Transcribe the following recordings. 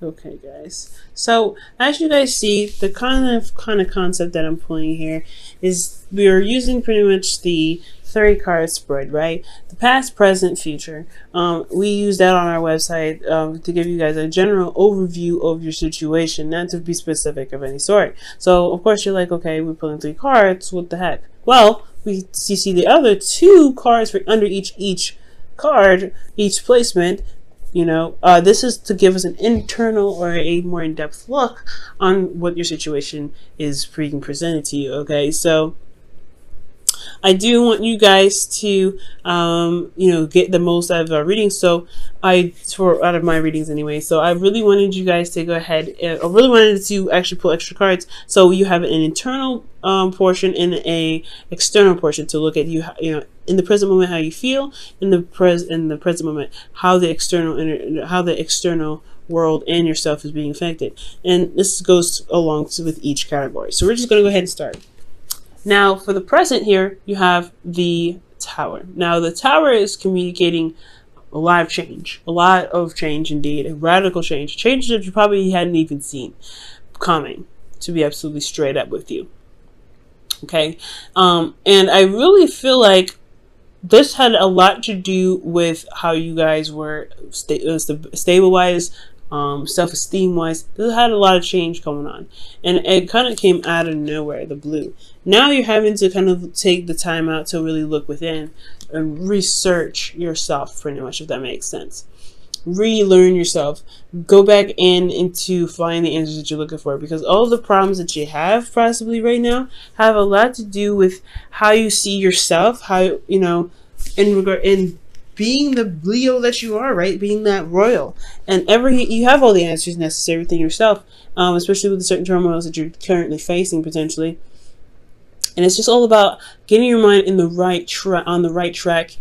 Okay, guys. So as you guys see, the kind of concept that I'm pulling here is we are using pretty much the 30 card spread, right? The past, present, future. We use that on our website to give you guys a general overview of your situation, not to be specific of any sort. So of course you're like, okay, we're pulling 3 cards. What the heck? Well, you see the other 2 cards for under each card, each placement. This is to give us an internal or a more in-depth look on what your situation is being presented to you. Okay, so I do want you guys to, get the most out of our readings. So out of my readings anyway. So I really wanted you guys to go ahead. I really wanted to actually pull extra cards. So you have an internal portion and a external portion to look at in the present moment how you feel, in the present moment how the external world and yourself is being affected. And this goes along with each category. So we're just going to go ahead and start. Now, for the present here, you have the Tower. Now, the Tower is communicating a lot of change indeed, a radical change that you probably hadn't even seen coming, to be absolutely straight up with you. Okay, and I really feel like this had a lot to do with how you guys were stable-wise, self-esteem-wise. This had a lot of change going on, and it kind of came out of nowhere, the blue. Now you're having to kind of take the time out to really look within and research yourself, pretty much, if that makes sense. Relearn yourself. Go back into find the answers that you're looking for, because all the problems that you have possibly right now have a lot to do with how you see yourself, how in being the Leo that you are, right? Being that royal, and you have all the answers necessary within yourself, especially with the certain turmoils that you're currently facing potentially. And it's just all about getting your mind in the right on the right track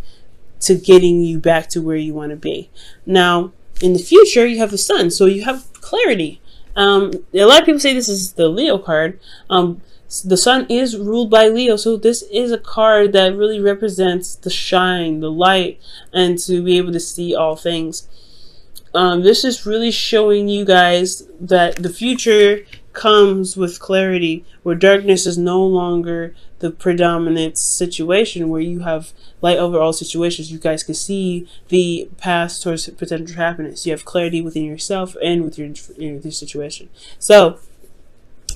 to getting you back to where you want to be. Now, in the future, you have the Sun, so you have clarity. A lot of people say this is the Leo card. The Sun is ruled by Leo, so this is a card that really represents the shine, the light, and to be able to see all things. This is really showing you guys that the future comes with clarity, where darkness is no longer the predominant situation, where you have light over all situations. You guys can see the path towards potential happiness. You have clarity within yourself and with your situation. So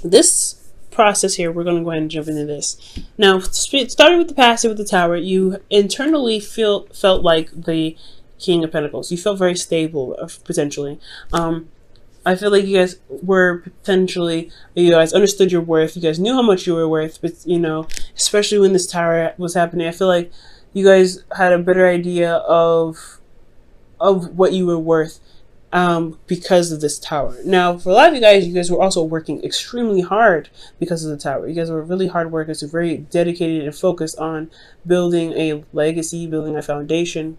this process here, we're going to go ahead and jump into this. Now, starting with the past with the Tower, you internally felt like the King of Pentacles. You felt very stable, potentially. I feel like you guys were potentially, you guys understood your worth. You guys knew how much you were worth, but especially when this Tower was happening, I feel like you guys had a better idea of what you were worth because of this Tower. Now, for a lot of you guys were also working extremely hard because of the Tower. You guys were really hard workers, who were very dedicated and focused on building a legacy, building a foundation,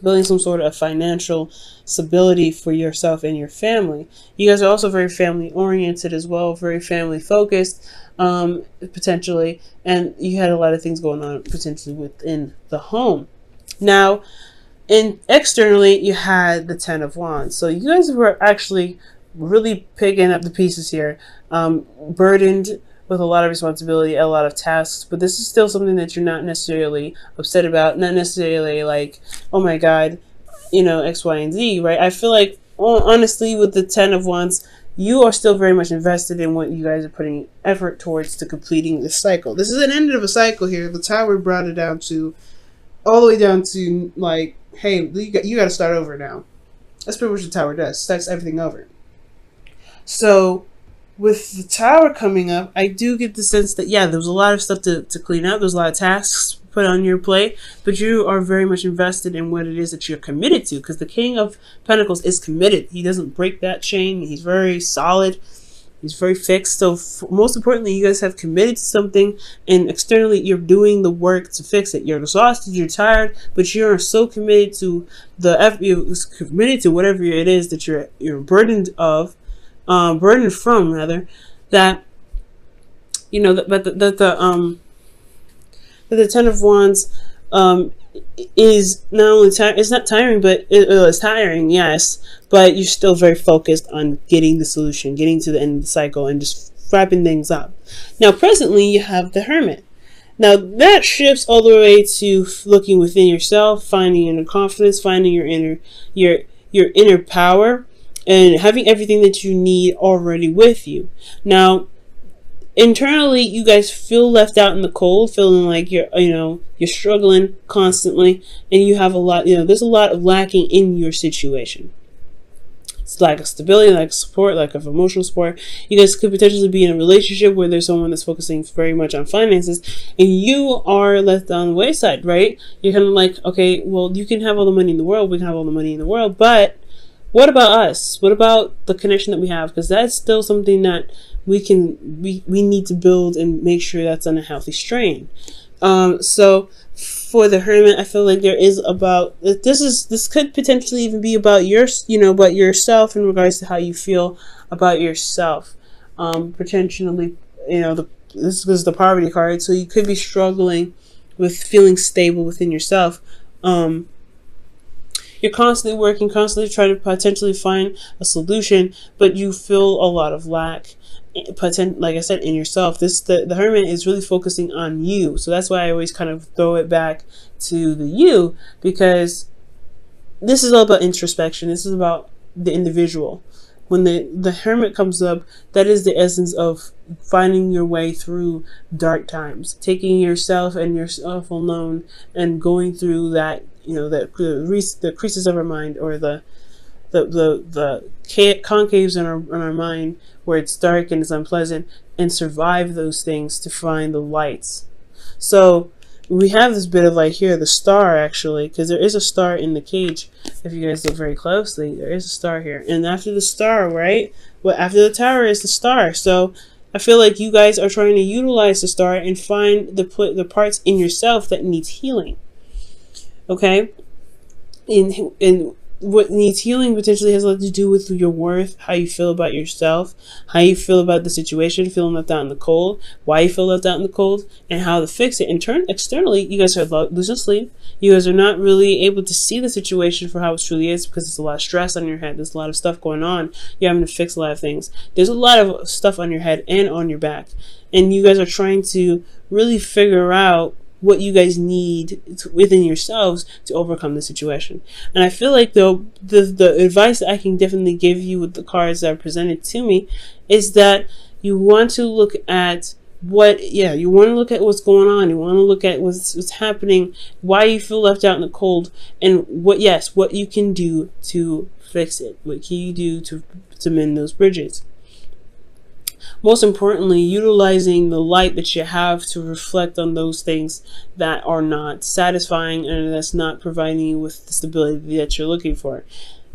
building some sort of financial stability for yourself and your family. You guys are also very family oriented as well, very family focused, potentially, and you had a lot of things going on potentially within the home. Now, externally, you had the Ten of Wands. So you guys were actually really picking up the pieces here, burdened with a lot of responsibility, a lot of tasks, but this is still something that you're not necessarily upset about, not necessarily like, oh my God, X, Y, and Z, right? I feel like, honestly, with the Ten of Wands, you are still very much invested in what you guys are putting effort towards to completing this cycle. This is an end of a cycle here. The Tower brought it all the way down to like, hey, you got to start over now. That's pretty much what the Tower does. Starts everything over. So with the Tower coming up, I do get the sense that, yeah, there was a lot of stuff to clean up. There's a lot of tasks put on your plate, but you are very much invested in what it is that you're committed to, because the King of Pentacles is committed. He doesn't break that chain. He's very solid. He's very fixed. So most importantly, you guys have committed to something, and externally, you're doing the work to fix it. You're exhausted, you're tired, but you're so committed to whatever it is that you're burdened from, rather, that the Ten of Wands is not only it's not tiring, but it's tiring, yes, but you're still very focused on getting the solution, getting to the end of the cycle, and just wrapping things up. Now, presently, you have the Hermit. Now, that shifts all the way to looking within yourself, finding inner confidence, finding your inner power, and having everything that you need already with you. Now, internally, you guys feel left out in the cold, feeling like you're struggling constantly, and you have a lot, there's a lot of lacking in your situation. It's lack of stability, lack of support, lack of emotional support. You guys could potentially be in a relationship where there's someone that's focusing very much on finances, and you are left on the wayside, right? You're kind of like, okay, well, you can have all the money in the world, we can have all the money in the world, but what about us? What about the connection that we have? Because that's still something that we need to build and make sure that's on a healthy strain. So for the Hermit, I feel like this could potentially even be about about yourself in regards to how you feel about yourself. Potentially, this is the poverty card, so you could be struggling with feeling stable within yourself. You're constantly working, constantly trying to potentially find a solution, but you feel a lot of lack, like I said, in yourself. The Hermit is really focusing on you. So that's why I always kind of throw it back to the you, because this is all about introspection. This is about the individual. When the Hermit comes up, that is the essence of finding your way through dark times, taking yourself and yourself alone and going through that, the creases of our mind, or the concaves in our mind where it's dark and it's unpleasant, and survive those things to find the lights. So we have this bit of light here, the star, actually, because there is a star in the cage. If you guys look very closely, there is a star here. And after the star, right? Well, after the tower is the star. So I feel like you guys are trying to utilize the star and find the parts in yourself that needs healing. Okay? And what needs healing potentially has a lot to do with your worth, how you feel about yourself, how you feel about the situation, feeling left out in the cold, why you feel left out in the cold, and how to fix it. In turn, externally, you guys are losing sleep. You guys are not really able to see the situation for how it truly is, because there's a lot of stress on your head. There's a lot of stuff going on. You're having to fix a lot of things. There's a lot of stuff on your head and on your back. And you guys are trying to really figure out what you guys need within yourselves to overcome the situation. And I feel like the advice that I can definitely give you with the cards that are presented to me is that you want to look at what's going on. You want to look at what's happening, why you feel left out in the cold, and what you can do to fix it. What can you do to mend those bridges? Most importantly, utilizing the light that you have to reflect on those things that are not satisfying and that's not providing you with the stability that you're looking for.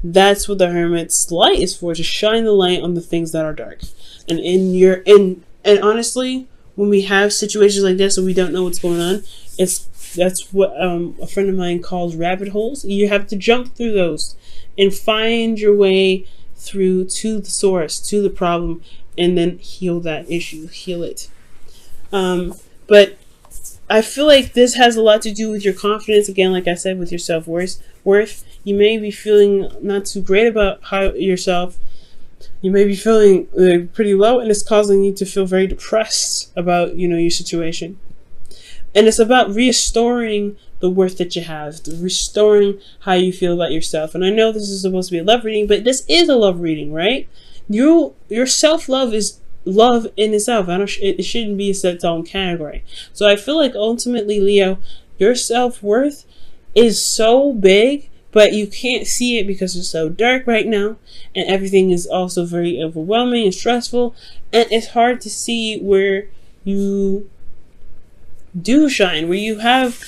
That's what the Hermit's light is for, to shine the light on the things that are dark. And honestly, when we have situations like this and we don't know what's going on, that's what a friend of mine calls rabbit holes. You have to jump through those and find your way through to the source, to the problem, and then heal that issue, heal it. But I feel like this has a lot to do with your confidence. Again, like I said, with your self-worth. You may be feeling not too great about yourself. You may be feeling pretty low, and it's causing you to feel very depressed about, your situation. And it's about restoring the worth that you have, restoring how you feel about yourself. And I know this is supposed to be a love reading, but this is a love reading, right? Your self-love is love in itself. It shouldn't be a its own category. So I feel like ultimately, Leo, your self-worth is so big, but you can't see it because it's so dark right now, and everything is also very overwhelming and stressful, and it's hard to see where you do shine, where you have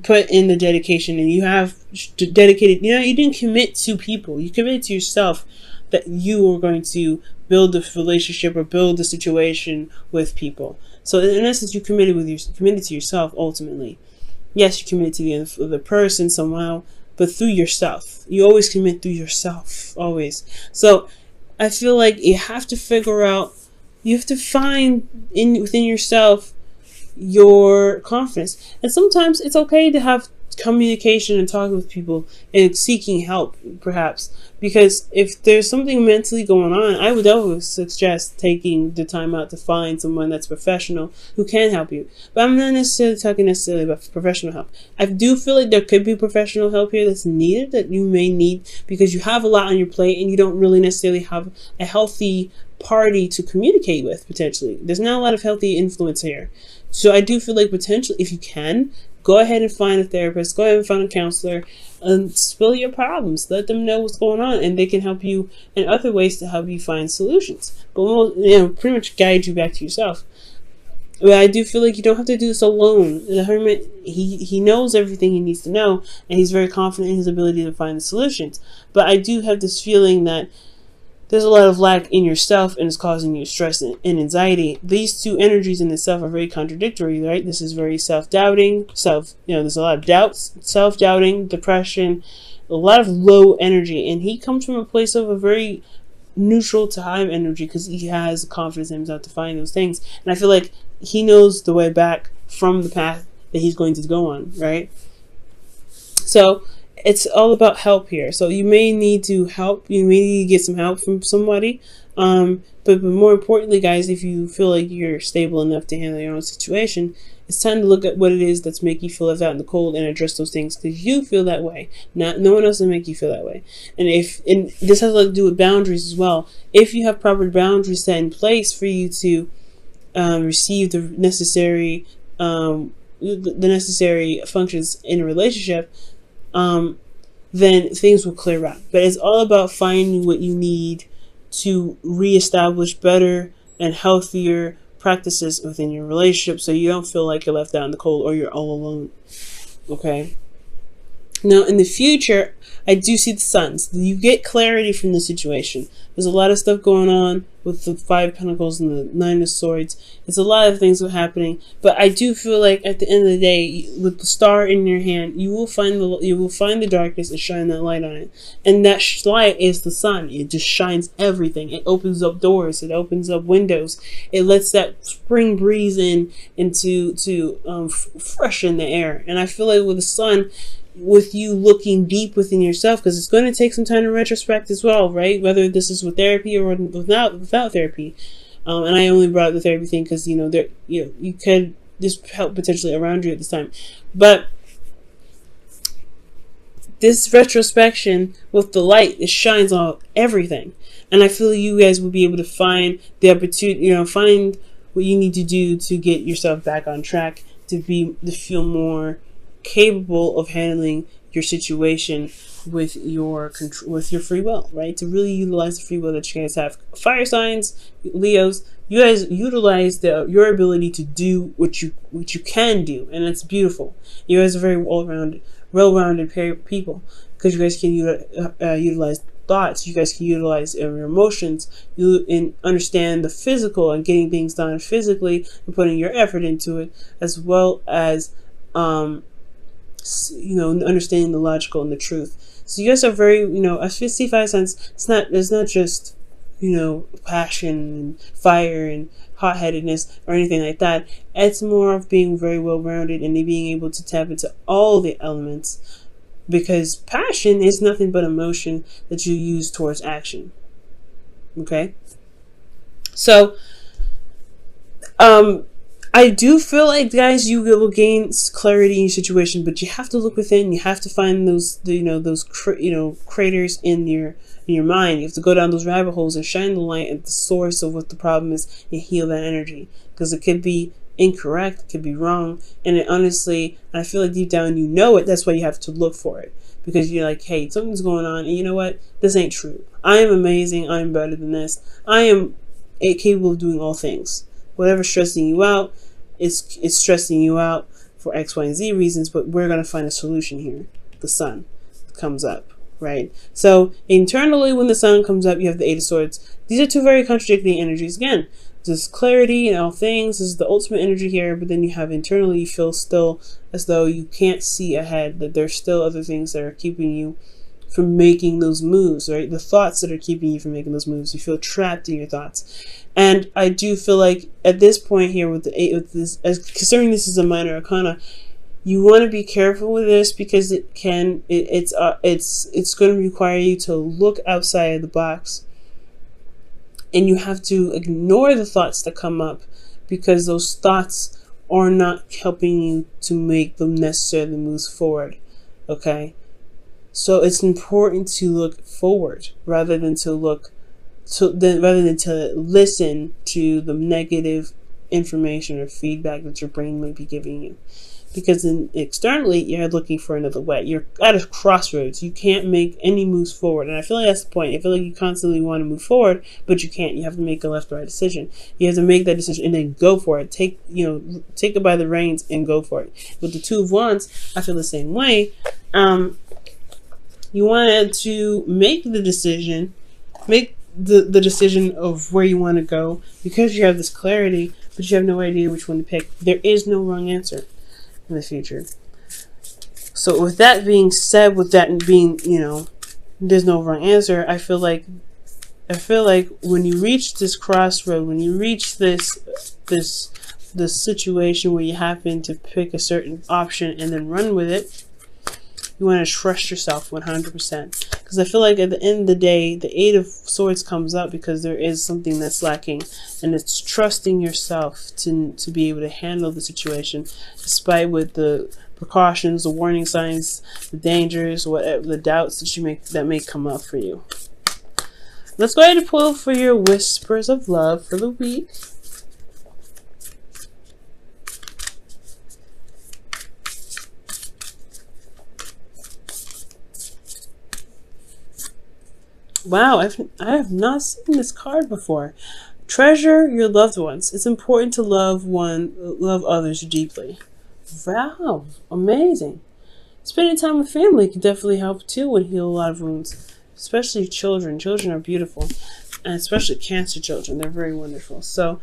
put in the dedication and you have dedicated, you didn't commit to people, you committed to yourself that you are going to build a relationship or build a situation with people. So in essence, you committed to yourself ultimately. Yes, you committed to the other person somehow, but through yourself. You always commit through yourself, always. So I feel like you have to find within yourself your confidence. And sometimes it's okay to have communication and talking with people and seeking help, perhaps. Because if there's something mentally going on, I would always suggest taking the time out to find someone that's professional who can help you. But I'm not necessarily talking necessarily about professional help. I do feel like there could be professional help here that's needed, that you may need, because you have a lot on your plate and you don't really necessarily have a healthy party to communicate with, potentially. There's not a lot of healthy influence here. So I do feel like potentially, if you can, go ahead and find a therapist, go ahead and find a counselor, and spill your problems. Let them know what's going on, and they can help you in other ways to help you find solutions. But we'll, pretty much guide you back to yourself. But I do feel like you don't have to do this alone. The hermit, he knows everything he needs to know, and he's very confident in his ability to find the solutions. But I do have this feeling that there's a lot of lack in yourself, and it's causing you stress and anxiety. These two energies in itself are very contradictory, right? This is very self-doubting, there's a lot of doubts, self-doubting, depression, a lot of low energy. And he comes from a place of a very neutral to high energy because he has confidence in himself to find those things. And I feel like he knows the way back from the path that he's going to go on, right? So it's all about help here. So you may need to help. You may need to get some help from somebody. But more importantly, guys, if you feel like you're stable enough to handle your own situation, it's time to look at what it is that's making you feel left out in the cold and address those things, because you feel that way. No one else will make you feel that way. And this has a lot to do with boundaries as well. If you have proper boundaries set in place for you to receive the necessary functions in a relationship, then things will clear up. But it's all about finding what you need to reestablish better and healthier practices within your relationship, so you don't feel like you're left out in the cold or you're all alone. Okay? Now, in the future, I do see the suns. You get clarity from the situation. There's a lot of stuff going on with the 5 of Pentacles and the 9 of Swords. It's a lot of things happening, but I do feel like at the end of the day, with the star in your hand, you will find the darkness and shine that light on it. And that light is the sun. It just shines everything. It opens up doors. It opens up windows. It lets that spring breeze in to freshen the air. And I feel like with the sun, with you looking deep within yourself, because it's going to take some time to retrospect as well, right? Whether this is with therapy or without therapy. And I only brought up the therapy thing because you could just help potentially around you at this time. But this retrospection with the light, it shines on everything. And I feel you guys will be able to find the opportunity, find what you need to do to get yourself back on track, to feel more capable of handling your situation with your free will, right? To really utilize the free will that you guys have. Fire signs, Leos, you guys utilize your ability to do what you can do, and it's beautiful. You guys are very well-rounded people, because you guys can utilize thoughts. You guys can utilize your emotions. You understand the physical and getting things done physically and putting your effort into it, as well as understanding the logical and the truth. So you guys are very, a 55 sense. It's not just, passion and fire and hot-headedness or anything like that. It's more of being very well-rounded and being able to tap into all the elements, because passion is nothing but emotion that you use towards action. Okay? So, I do feel like, guys, you will gain clarity in your situation, but you have to look within. You have to find those craters in your mind. You have to go down those rabbit holes and shine the light at the source of what the problem is and heal that energy, because it could be incorrect, it could be wrong, and honestly, I feel like deep down you know it. That's why you have to look for it, because you're like, hey, something's going on, and you know what? This ain't true. I am amazing. I am better than this. I am capable of doing all things. Whatever's stressing you out, it's stressing you out for X, Y, and Z reasons, but we're going to find a solution here. The sun comes up, right? So internally, when the sun comes up, you have the 8 of Swords. These are two very contradicting energies. Again, there's clarity in all things. This is the ultimate energy here, but then you have internally, you feel still as though you can't see ahead, that there's still other things that are keeping you from making those moves, right? The thoughts that are keeping you from making those moves. You feel trapped in your thoughts. And I do feel like at this point here with the 8, considering this is a minor arcana, You want to be careful with this because it's going to require you to look outside of the box, and you have to ignore the thoughts that come up because those thoughts are not helping you to make the necessary moves forward. Okay, so it's important to look forward rather than to listen to the negative information or feedback that your brain may be giving you. Because externally, you're looking for another way. You're at a crossroads. You can't make any moves forward. And I feel like that's the point. I feel like you constantly want to move forward, but you can't. You have to make a left or right decision. You have to make that decision and then go for it. Take it by the reins and go for it. With the Two of Wands, I feel the same way. You wanted to make the decision, make the decision of where you want to go because you have this clarity, but you have no idea which one to pick. There is no wrong answer in the future. So with that being said, with that being, there's no wrong answer, I feel like when you reach this crossroad, when you reach this situation where you happen to pick a certain option and then run with it, you want to trust yourself 100%. Because I feel like at the end of the day, the Eight of Swords comes out because there is something that's lacking. And it's trusting yourself to be able to handle the situation, despite with the precautions, the warning signs, the dangers, whatever, the doubts that may come up for you. Let's go ahead and pull for your whispers of love for the week. Wow, I have not seen this card before. Treasure your loved ones. It's important to love others deeply. Wow, amazing. Spending time with family can definitely help too and heal a lot of wounds, especially children. Children are beautiful, and especially Cancer children. They're very wonderful. So,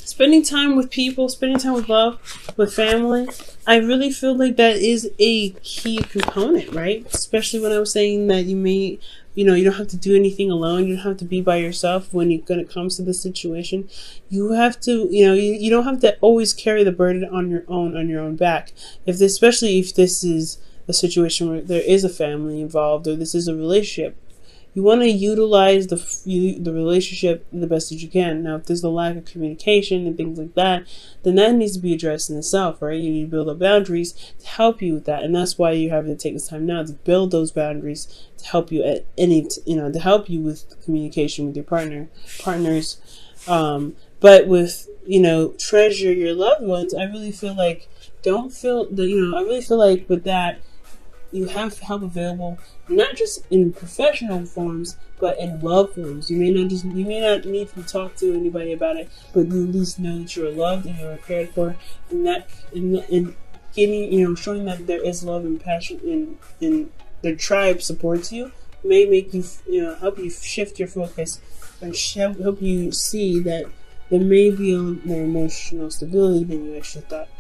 spending time with people, spending time with love, with family, I really feel like that is a key component, right? Especially when I was saying that you don't have to do anything alone. You don't have to be by yourself when it comes to the situation. You have to, you don't have to always carry the burden on your own back. Especially if this is a situation where there is a family involved or this is a relationship. You want to utilize the relationship the best that you can. Now, if there's a lack of communication and things like that, then that needs to be addressed in itself, right? You need to build up boundaries to help you with that, and that's why you have to take this time now to build those boundaries to help you to help you with communication with your partners. But with treasure your loved ones, I really feel like I really feel like with that, you have help available, not just in professional forms, but in love forms. You may not need to talk to anybody about it, but you at least know that you're loved and you're cared for, and getting, showing that there is love and passion and the tribe supports you may make you, help you shift your focus and help you see that there may be a little more emotional stability than you actually thought.